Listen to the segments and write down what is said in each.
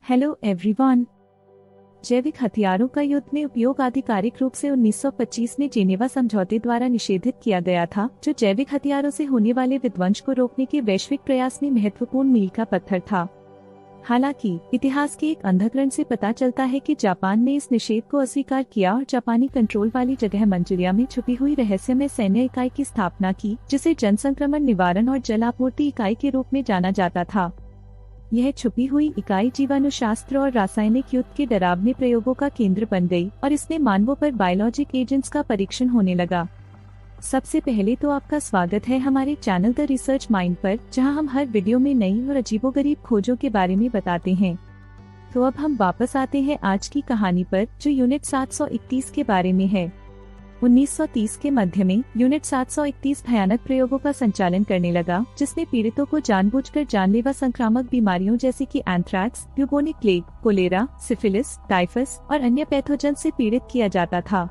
Hello everyone. जैविक हथियारों का युद्ध में उपयोग आधिकारिक रूप से 1925 में जेनेवा समझौते द्वारा निषेधित किया गया था, जो जैविक हथियारों से होने वाले विध्वंस को रोकने के वैश्विक प्रयास में महत्वपूर्ण मील का पत्थर था। हालांकि इतिहास के एक अंधकरण से पता चलता है कि जापान ने इस निषेध को अस्वीकार किया और जापानी कंट्रोल वाली जगह मंचूरिया में छुपी हुई रहस्यमय सैन्य इकाई की स्थापना की, जिसे जन संक्रमण निवारण और जल आपूर्ति इकाई के रूप में जाना जाता था। यह छुपी हुई इकाई जीवाणुशास्त्र और रासायनिक युद्ध के डरावने प्रयोगों का केंद्र बन गई और इसमें मानवों पर बायोलॉजिक एजेंट्स का परीक्षण होने लगा। सबसे पहले तो आपका स्वागत है हमारे चैनल द रिसर्च माइंड पर, जहां हम हर वीडियो में नई और अजीबोगरीब खोजों के बारे में बताते हैं। तो अब हम वापस आते हैं आज की कहानी पर, जो यूनिट 731 के बारे में है। 1930 के मध्य में यूनिट 731 भयानक प्रयोगों का संचालन करने लगा, जिसमें पीड़ितों को जानबूझकर जानलेवा संक्रामक बीमारियों जैसे कि anthrax, bubonic plague, cholera, syphilis, typhus और अन्य पैथोजन से पीड़ित किया जाता था।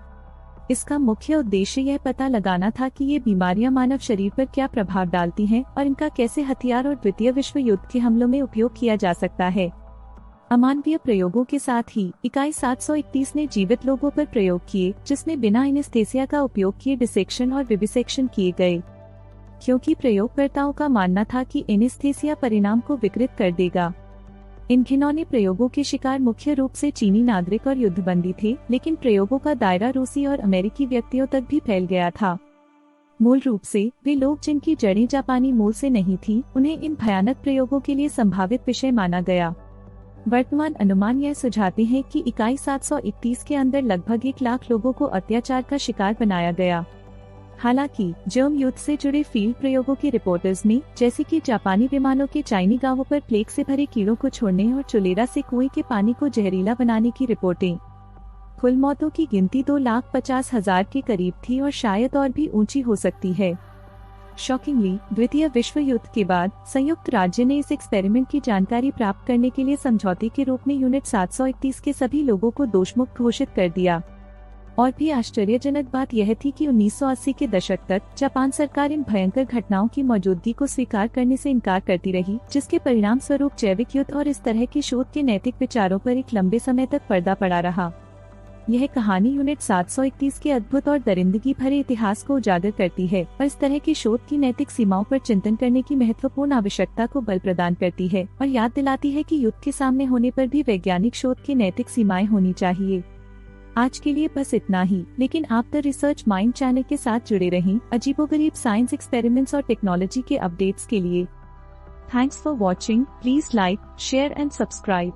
इसका मुख्य उद्देश्य यह पता लगाना था कि ये बीमारियां मानव शरीर पर क्या प्रभाव डालती हैं और इनका कैसे हथियार और द्वितीय विश्व युद्ध के हमलों में उपयोग किया जा सकता है। अमानवीय प्रयोगों के साथ ही इकाई 731 ने जीवित लोगों पर प्रयोग किए, जिसमें बिना एनेस्थेसिया का उपयोग किए डिसेक्शन और विविसेक्शन किए गए, क्योंकि प्रयोगकर्ताओं का मानना था कि एनेस्थेसिया परिणाम को विकृत कर देगा। इन घिनौने प्रयोगों के शिकार मुख्य रूप से चीनी नागरिक और युद्धबंदी थे, लेकिन प्रयोगों का दायरा रूसी और अमेरिकी व्यक्तियों तक भी फैल गया था। मूल रूप से वे लोग जिनकी जड़ें जापानी मूल से नहीं थी, उन्हें इन भयानक प्रयोगों के लिए संभावित विषय माना गया। वर्तमान अनुमान यह सुझाते हैं कि इकाई 731 के अंदर लगभग 1 लाख लोगों को अत्याचार का शिकार बनाया गया। हालांकि जर्म युद्ध से जुड़े फील्ड प्रयोगों की रिपोर्टर्स में, जैसे कि जापानी विमानों के चाइनी गांवों पर प्लेग से भरे कीड़ों को छोड़ने और चोलेरा से कुएं के पानी को जहरीला बनाने की रिपोर्टें, कुल मौतों की गिनती 2,50,000 के करीब थी और शायद और भी ऊंची हो सकती है। शॉकिंगली, द्वितीय विश्व युद्ध के बाद संयुक्त राज्य ने इस एक्सपेरिमेंट की जानकारी प्राप्त करने के लिए समझौते के रूप में यूनिट 731 के सभी लोगों को दोषमुक्त घोषित कर दिया। और भी आश्चर्यजनक बात यह थी कि 1980 के दशक तक जापान सरकार इन भयंकर घटनाओं की मौजूदगी को स्वीकार करने से इनकार करती रही, जिसके परिणाम स्वरूप जैविक युद्ध और इस तरह के शोध के नैतिक विचारों पर एक लंबे समय तक पर्दा पड़ा रहा। यह कहानी यूनिट 731 के अद्भुत और दरिंदगी भरे इतिहास को उजागर करती है और इस तरह के शोध की नैतिक सीमाओं पर चिंतन करने की महत्वपूर्ण आवश्यकता को बल प्रदान करती है और याद दिलाती है कि युद्ध के सामने होने पर भी वैज्ञानिक शोध की नैतिक सीमाएं होनी चाहिए। आज के लिए बस इतना ही, लेकिन आप द रिसर्च माइंड चैनल के साथ जुड़े रहें अजीबोगरीब साइंस एक्सपेरिमेंट्स और टेक्नोलॉजी के अपडेट्स के लिए। Thanks for watching. Please like, share and subscribe.